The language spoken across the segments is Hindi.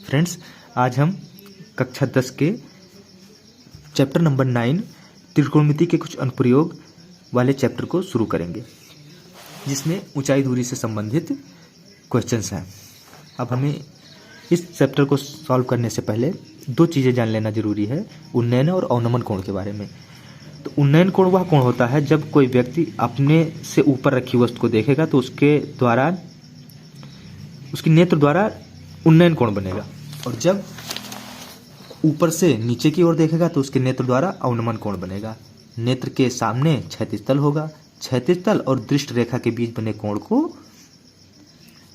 फ्रेंड्स, आज हम कक्षा 10 के चैप्टर नंबर 9 त्रिकोणमिति के कुछ अनुप्रयोग वाले चैप्टर को शुरू करेंगे, जिसमें ऊंचाई दूरी से संबंधित क्वेश्चंस हैं। अब हमें इस चैप्टर को सॉल्व करने से पहले दो चीज़ें जान लेना जरूरी है, उन्नयन और अवनमन कोण के बारे में। तो उन्नयन कोण वह कोण होता है जब कोई व्यक्ति अपने से ऊपर रखी वस्तु को देखेगा तो उसके द्वारा, उसकी नेत्र द्वारा उन्नयन कोण बनेगा, और जब ऊपर से नीचे की ओर देखेगा तो उसके नेत्र द्वारा अवनमन कोण बनेगा। नेत्र के सामने क्षैतिज तल होगा, क्षैतिज तल और दृष्ट रेखा के बीच बने कोण को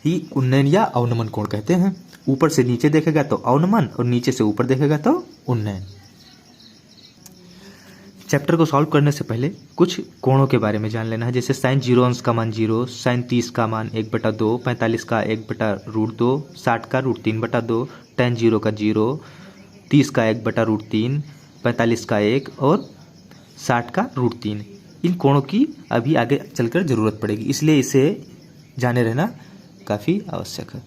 ही उन्नयन या अवनमन कोण कहते हैं। ऊपर से नीचे देखेगा तो अवनमन और नीचे से ऊपर देखेगा तो उन्नयन। चैप्टर को सॉल्व करने से पहले कुछ कोणों के बारे में जान लेना है, जैसे साइन 0 अंश का मान 0, साइन 30 का मान 1/2, 45 का 1/√2, 60 का √3/2, tan 0 का 0, 30 का 1/√3, 45 का 1 और 60 का √3। इन कोणों की अभी आगे चलकर ज़रूरत पड़ेगी, इसलिए इसे जाने रहना काफ़ी आवश्यक है।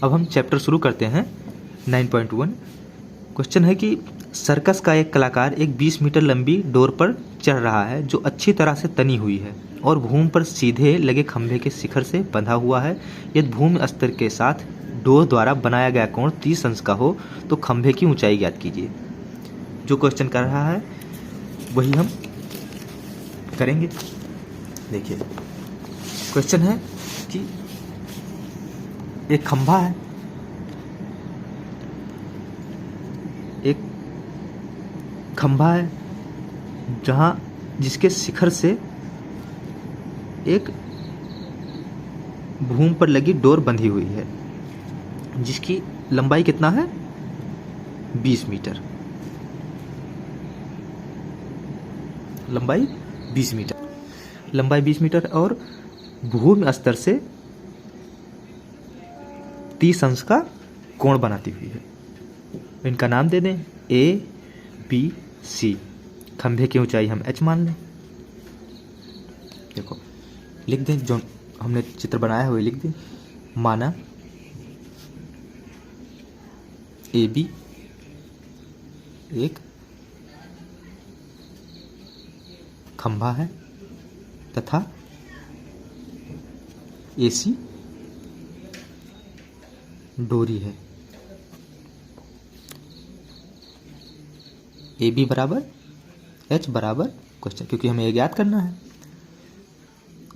अब हम चैप्टर शुरू करते हैं। 9.1 क्वेश्चन है कि सर्कस का एक कलाकार एक 20 मीटर लंबी डोर पर चढ़ रहा है जो अच्छी तरह से तनी हुई है और भूमि पर सीधे लगे खंभे के शिखर से बंधा हुआ है। यदि भूमि स्तर के साथ डोर द्वारा बनाया गया कोण 30 अंश का हो तो खंभे की ऊंचाई ज्ञात कीजिए। जो क्वेश्चन कर रहा है वही हम करेंगे। देखिए, क्वेश्चन है कि एक खंभा है, एक खंभा है जिसके शिखर से एक भूमि पर लगी डोर बंधी हुई है, जिसकी लंबाई कितना है 20 मीटर। लंबाई 20 मीटर और भूमि स्तर से 30 अंश का कोण बनाती हुई है। इनका नाम दे दें ABC। खंभे की ऊंचाई हम h मान लें। देखो लिख दें, जो हमने चित्र बनाया है वही लिख दें। माना AB एक खंभा है तथा AC डोरी है। AB बराबर H बराबर क्वेश्चन, क्योंकि हमें ये ज्ञात करना है,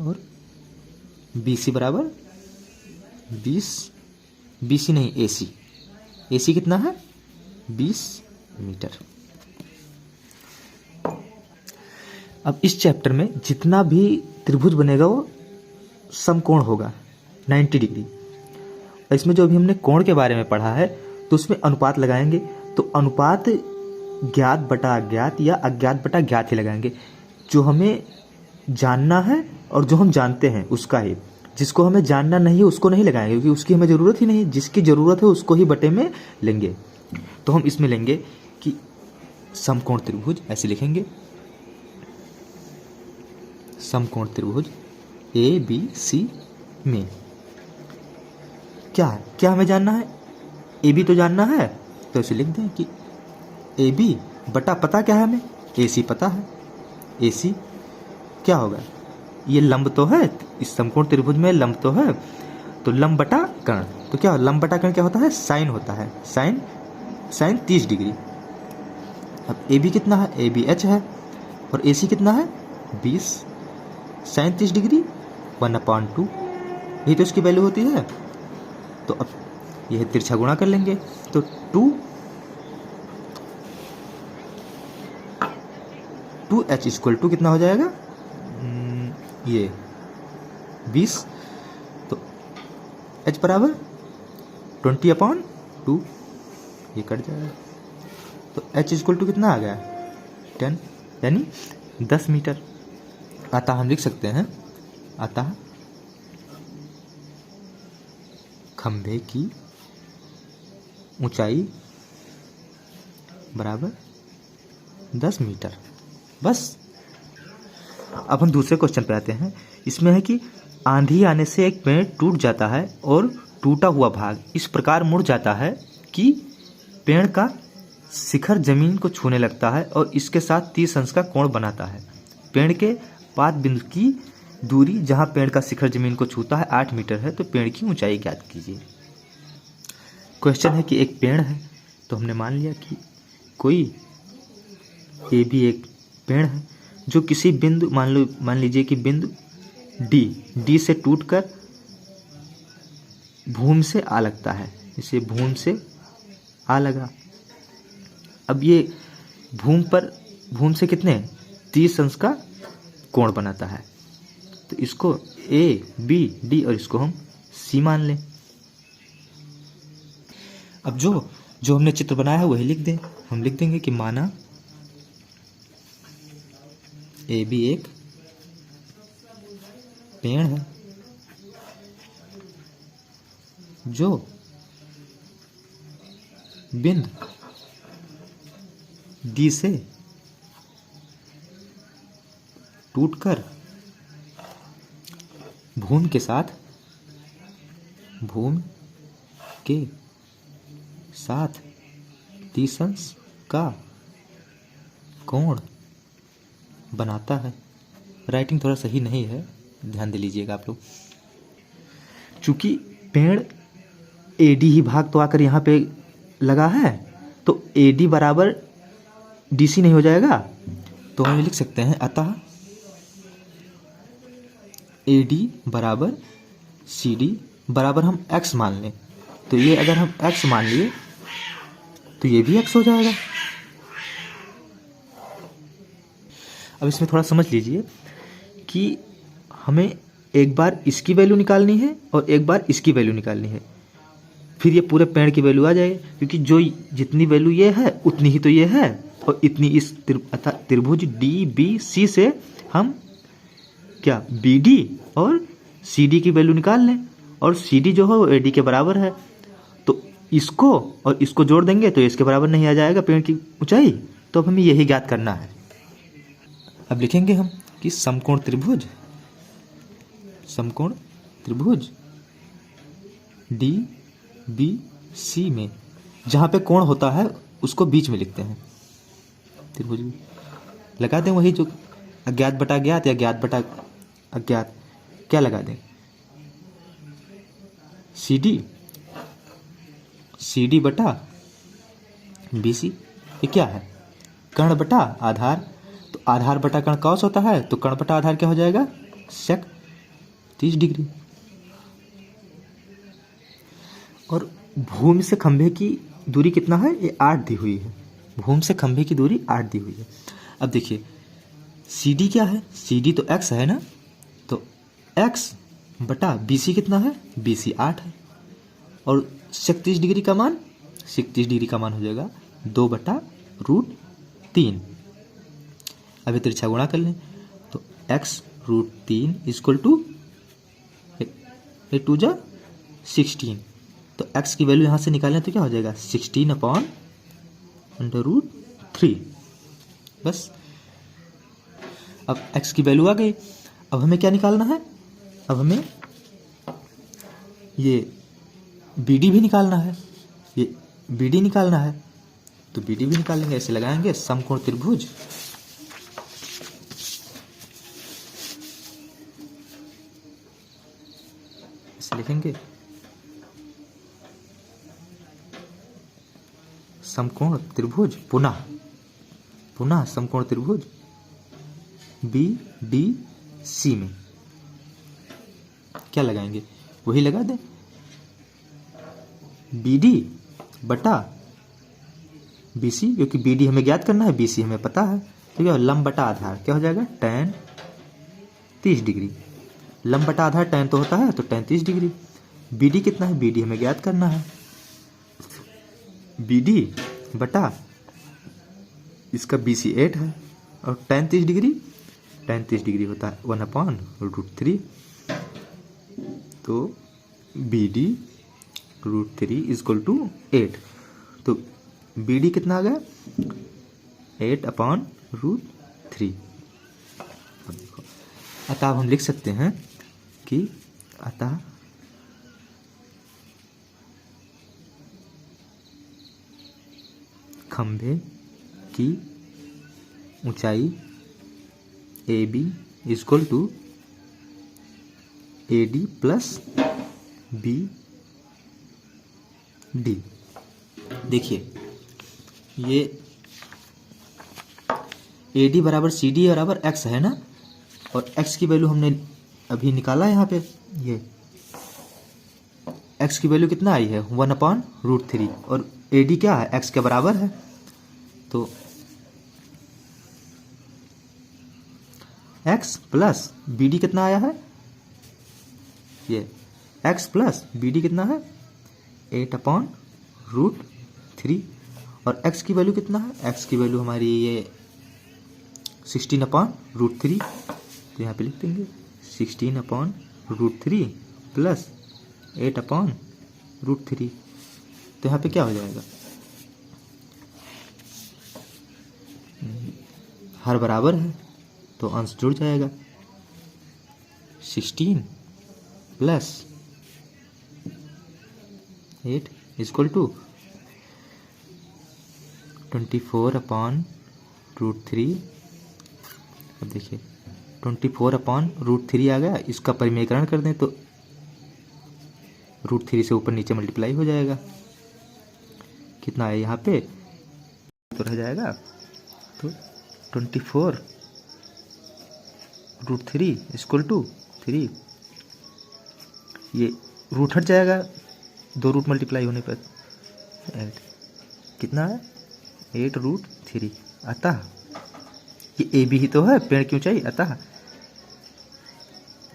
और BC बराबर 20 AC कितना है 20 मीटर। अब इस चैप्टर में जितना भी त्रिभुज बनेगा वो समकोण होगा 90 डिग्री। और इसमें जो अभी हमने कोण के बारे में पढ़ा है तो उसमें अनुपात लगाएंगे, तो अनुपात ज्ञात बटा अज्ञात या अज्ञात बटा ज्ञात ही लगाएंगे। जो हमें जानना है और जो हम जानते हैं उसका ही, जिसको हमें जानना नहीं है उसको नहीं लगाएंगे, क्योंकि उसकी हमें ज़रूरत ही नहीं। जिसकी ज़रूरत है उसको ही बटे में लेंगे। तो हम इसमें लेंगे कि समकोण त्रिभुज, ऐसे लिखेंगे, समकोण त्रिभुज ABC में क्या हमें जानना है, AB तो जानना है, तो इसे लिख दें कि AB बटा पता क्या है हमें, AC पता है। AC क्या होगा, ये लंब तो है, इस समकोण त्रिभुज में लंब तो है, तो लंब बटा कर्ण। तो क्या लंब बटा कर्ण क्या होता है, साइन होता है। Sign 30 degree. अब AB कितना है, AB H है, और AC कितना है 20। साइन 30 डिग्री 1/2, यही तो इसकी वैल्यू होती है। तो अब यह तिरछा गुणा कर लेंगे, तो 2H इक्वल टू कितना हो जाएगा, ये 20, तो H बराबर 20/2, ये कट जाएगा। तो H इक्वल टू कितना आ गया 10, यानी 10 मीटर। अतः हम लिख सकते हैं, अतः खंभे की ऊंचाई बराबर 10 मीटर। बस। अब हम दूसरे क्वेश्चन पे आते हैं। इसमें है कि आंधी आने से एक पेड़ टूट जाता है और टूटा हुआ भाग इस प्रकार मुड़ जाता है कि पेड़ का शिखर जमीन को छूने लगता है और इसके साथ 30 अंश का कोण बनाता है। पेड़ के पाद बिंदु की दूरी जहां पेड़ का शिखर जमीन को छूता है 8 मीटर है, तो पेड़ की ऊंचाई ज्ञात कीजिए। क्वेश्चन है कि एक पेड़ है, तो हमने मान लिया कि कोई ए भी एक पेड़ है जो किसी बिंदु मान लीजिए कि बिंदु डी से टूटकर भूमि से आ लगता है। इसे भूमि से आ लगा। अब ये भूमि से कितने 30 अंश का कोण बनाता है, तो इसको ए बी डी और इसको हम सी मान लें। अब जो हमने चित्र बनाया है वही लिख दें। हम लिख देंगे कि माना ए बी एक पेड़ है जो बिंदु डी से टूटकर भूमि के साथ 30 अंश का कोण बनाता है। राइटिंग थोड़ा सही नहीं है, ध्यान दे लीजिएगा आप लोग। चूंकि पेड़ एडी ही भाग तो आकर यहाँ पे लगा है, तो एडी बराबर डीसी नहीं हो जाएगा, तो हम लिख सकते हैं अतः एडी बराबर सीडी बराबर हम x मान लें, तो ये अगर हम x मान लिए तो ये भी x हो जाएगा। अब इसमें थोड़ा समझ लीजिए कि हमें एक बार इसकी वैल्यू निकालनी है और एक बार इसकी वैल्यू निकालनी है, फिर ये पूरे पेड़ की वैल्यू आ जाएगी, क्योंकि जो जितनी वैल्यू ये है उतनी ही तो ये है, और इतनी इस त्रिभुज डी बी सी से हम क्या बी डी और सी डी की वैल्यू निकाल लें, और सी डी जो है वो ए डी के बराबर है, तो इसको और इसको जोड़ देंगे तो इसके बराबर नहीं आ जाएगा पेड़ की ऊंचाई। तो अब हमें यही ज्ञात करना है। अब लिखेंगे हम कि समकोण त्रिभुज डी बी सी में जहाँ पे कोण होता है उसको बीच में लिखते हैं। त्रिभुज लगा दें वही जो अज्ञात बटा ज्ञात या ज्ञात बटा अज्ञात, क्या लगा दें सी डी बटा बी सी। ये क्या है कर्ण बटा आधार, तो आधार बटा कर्ण कॉस होता है, तो कर्ण बटा आधार क्या हो जाएगा सेक 30 डिग्री। और भूमि से खंभे की दूरी कितना है, ये 8 दी हुई है। भूमि से खंभे की दूरी 8 दी हुई है। अब देखिए सी डी क्या है, सी डी तो x है ना, तो x बटा बी सी कितना है, बी सी 8 है, और 36 डिग्री का मान हो जाएगा 2/√3। अभी तिरछा गुणा कर लें तो x√3 इक्वल टू 2 जा 16, तो x की वैल्यू यहाँ से निकालें तो क्या हो जाएगा 16/√3। बस अब x की वैल्यू आ गई। अब हमें क्या निकालना है, अब हमें ये BD भी निकालना है, ये BD निकालना है, तो BD भी निकालेंगे। ऐसे लगाएंगे समकोण त्रिभुज ऐसे लिखेंगे समकोण त्रिभुज पुनः समकोण त्रिभुज BDC में क्या लगाएंगे, वही लगा दें BD बटा BC, क्योंकि BD हमें ज्ञात करना है, BC हमें पता है, ठीक है। लंब बटा आधार क्या हो जाएगा tan 30 डिग्री, लंब बटा आधार tan तो होता है, तो tan 30 डिग्री। BD कितना है, BD हमें ज्ञात करना है, BD बटा इसका BC 8 है, और tan 30 डिग्री होता है 1/√3, तो BD√3 इक्वल टू 8, तो BD कितना आ गया 8/√3। अब देखो अतः हम लिख सकते हैं कि अतः खंभे की ऊंचाई AB equal to AD plus BD। देखिए ये AD बराबर CD बराबर x है ना, और x की वैल्यू हमने अभी निकाला है यहाँ पे। ये x की वैल्यू कितना आई है 1/√3 और AD क्या है x के बराबर है। तो x प्लस BD कितना आया है, ये x प्लस BD कितना है 8/√3 और x की वैल्यू कितना है, x की वैल्यू हमारी ये 16/√3। तो यहाँ पे लिख देंगे 16/√3 प्लस 8/√3। तो यहाँ पे क्या हो जाएगा, हर बराबर है तो अंश जुड़ जाएगा। 16 प्लस 8 इक्वल टू 24/√3। अब देखिए 24/√3 आ गया, इसका परिमेयकरण कर दें तो √3 से ऊपर नीचे मल्टीप्लाई हो जाएगा। कितना है यहाँ पे तो रह जाएगा, तो 24√3 इक्वल टू 3। ये रूट हट जाएगा, 2 रूट मल्टीप्लाई होने पर 8 कितना है 8√3। अतः ये AB ही तो है पेड़ की ऊंचाई, अतः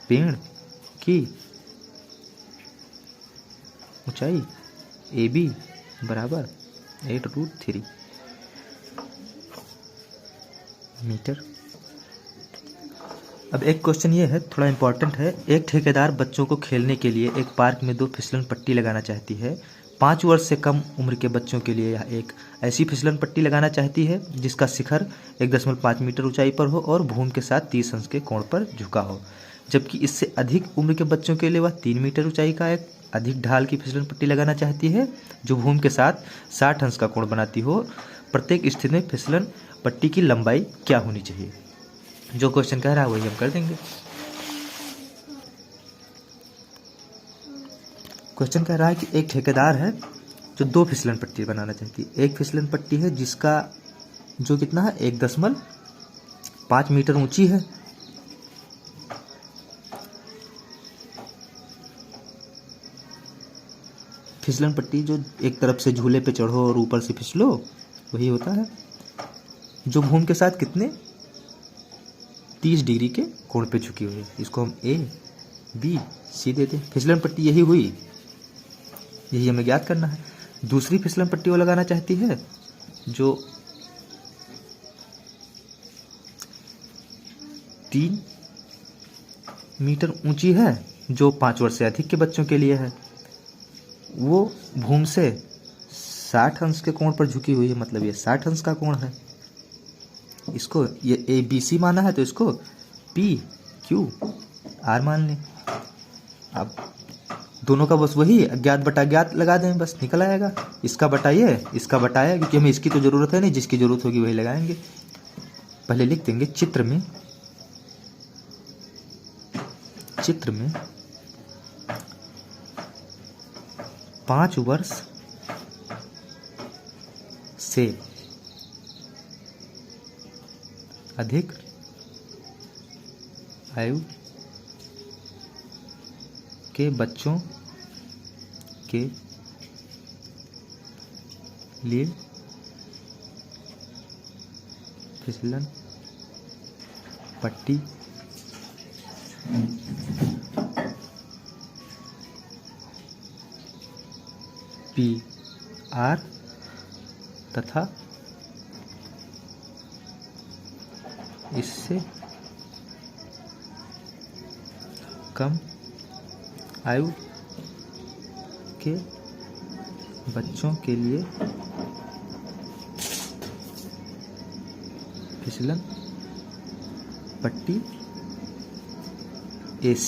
पेड़ की ऊंचाई AB बराबर 8√3 मीटर। अब एक क्वेश्चन ये है, थोड़ा इम्पोर्टेंट है। एक ठेकेदार बच्चों को खेलने के लिए एक पार्क में 2 फिसलन पट्टी लगाना चाहती है। 5 वर्ष से कम उम्र के बच्चों के लिए यह एक ऐसी फिसलन पट्टी लगाना चाहती है जिसका शिखर 1.5 मीटर ऊंचाई पर हो और भूमि के साथ 30 अंश के कोण पर झुका हो, जबकि इससे अधिक उम्र के बच्चों के लिए वह 3 मीटर ऊंचाई का एक अधिक ढाल की फिसलन पट्टी लगाना चाहती है जो भूमि के साथ 60 अंश का कोण बनाती हो। प्रत्येक स्थिति में फिसलन पट्टी की लंबाई क्या होनी चाहिए। जो क्वेश्चन कह रहा है वही हम कर देंगे। क्वेश्चन कह रहा है कि एक ठेकेदार है जो 2 फिसलन पट्टी बनाना चाहती है। एक फिसलन पट्टी है जिसका जो कितना है 1.5 मीटर ऊंची है, फिसलन पट्टी जो एक तरफ से झूले पे चढ़ो और ऊपर से फिसलो वही होता है, जो भूमि के साथ कितने 30 डिग्री के कोण पे झुकी हुई है। इसको हम ABC देते हैं। फिसलन पट्टी यही हुई, यही हमें ज्ञात करना है। दूसरी फिसलन पट्टी वो लगाना चाहती है जो 3 मीटर ऊंची है, जो 5 वर्ष से अधिक के बच्चों के लिए है। वो भूमि से 60 अंश के कोण पर झुकी हुई है, मतलब ये 60 अंश का कोण है। इसको ये ABC माना है तो इसको PQR मान लें। अब दोनों का बस वही अज्ञात बटा ज्ञात लगा दें, बस निकल आएगा। इसका बटा ये, इसका बटाया, क्योंकि हमें इसकी तो ज़रूरत है नहीं, जिसकी ज़रूरत होगी वही लगाएंगे। पहले लिख देंगे चित्र में 5 वर्ष से अधिक आयु के बच्चों के लिए फिसलन पट्टी PR तथा इससे कम आयु के बच्चों के लिए फिसलन पट्टी AC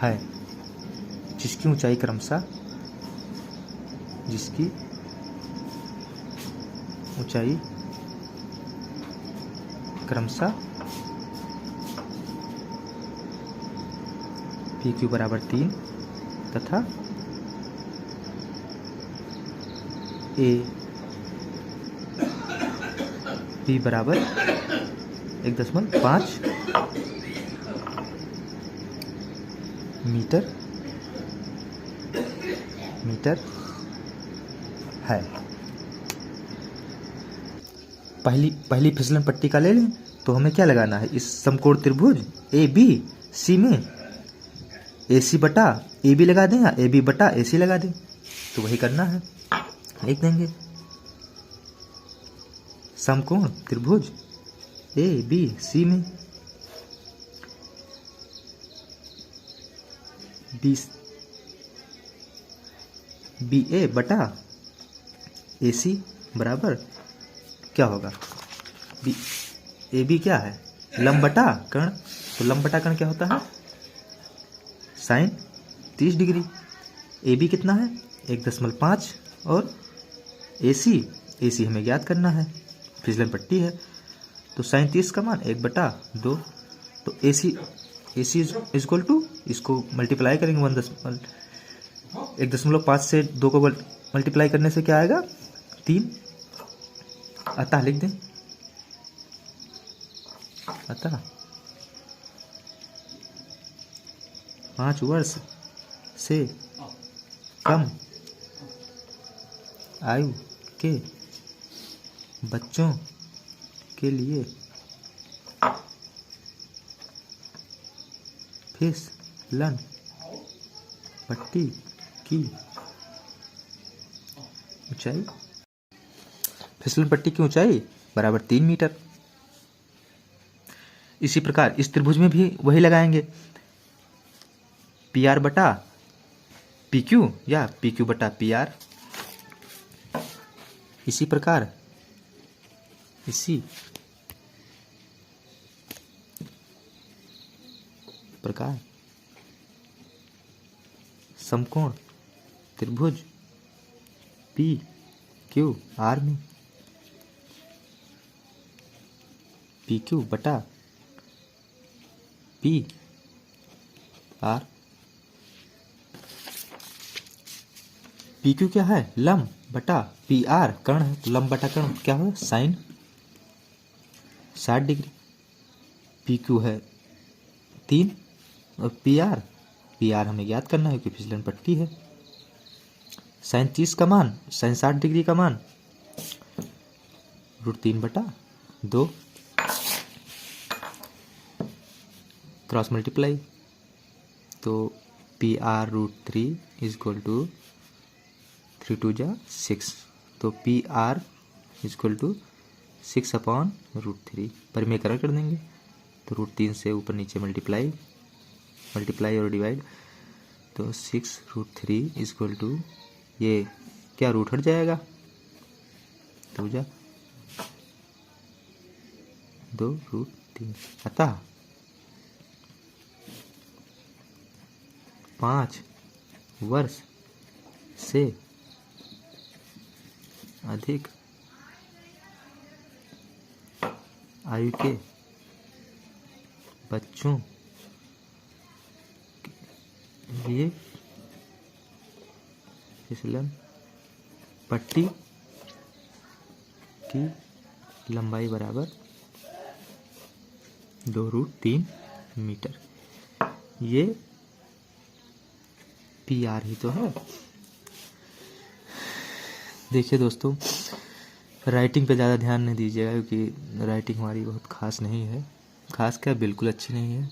है, जिसकी ऊंचाई क्रमशः जिसकी ऊंचाई क्रमशः पी क्यू बराबर 3 तथा ए पी बराबर 1.5 मीटर है। पहली फिसलन पट्टी का ले लें तो हमें क्या लगाना है, इस समकोण त्रिभुज ए बी सी में ए सी बटा ए बी लगा दें या ए बी बटा ए सी लगा दें, तो वही करना है। लिख देंगे समकोण त्रिभुज ए बी सी में बी ए बटा ए सी बराबर क्या होगा, ए बी क्या है, लंब बटा कर्ण, तो लंब बटा कर्ण क्या होता है, साइन 30 डिग्री। ए बी कितना है 1.5 और ए सी हमें ज्ञात करना है, फिसलन पट्टी है, तो साइन 30 का मान 1/2, तो ए सी इक्वल टू, इसको मल्टीप्लाई करेंगे 1.5 से 2 को मल्टीप्लाई करने से क्या आएगा 3, अतः लिख दें, अतः 5 वर्ष से कम आयु के बच्चों के लिए फिसलन पट्टी की ऊंचाई, फिसलन पट्टी की ऊंचाई बराबर 3 मीटर। इसी प्रकार इस त्रिभुज में भी वही लगाएंगे, पी आर बटा पी क्यू या पी क्यू बटा पी आर। इसी प्रकार समकोण त्रिभुज पी क्यू आर में पी क्यू बटा पी आर, पी क्यू क्या है, लंब बटा पी आर कर्ण है, तो लंब बटा कर्ण क्या हो, साइन 60 डिग्री। पी क्यू है 3 और पी आर हमें ज्ञात करना है क्योंकि फिसलन पट्टी है। साइन 30 का मान, साइन 60 डिग्री का मान √3/2, क्रॉस मल्टीप्लाई, तो पी आर √3 इक्वल टू 3 2 जा 6, तो पी आर इक्वल टू 6/√3, परिमेयकरण कर देंगे तो √3 से ऊपर नीचे मल्टीप्लाई और डिवाइड, तो 6√3 इक्वल टू, ये क्या रूट हट जाएगा 2 जा 2√3, अतः 5 वर्ष से अधिक आयु के बच्चों के लिए फिसलन पट्टी की लंबाई बराबर 2√3 मीटर। ये पी आर ही तो है। देखिए दोस्तों, राइटिंग पे ज़्यादा ध्यान नहीं दीजिएगा क्योंकि राइटिंग हमारी बहुत खास नहीं है, खास क्या बिल्कुल अच्छी नहीं है।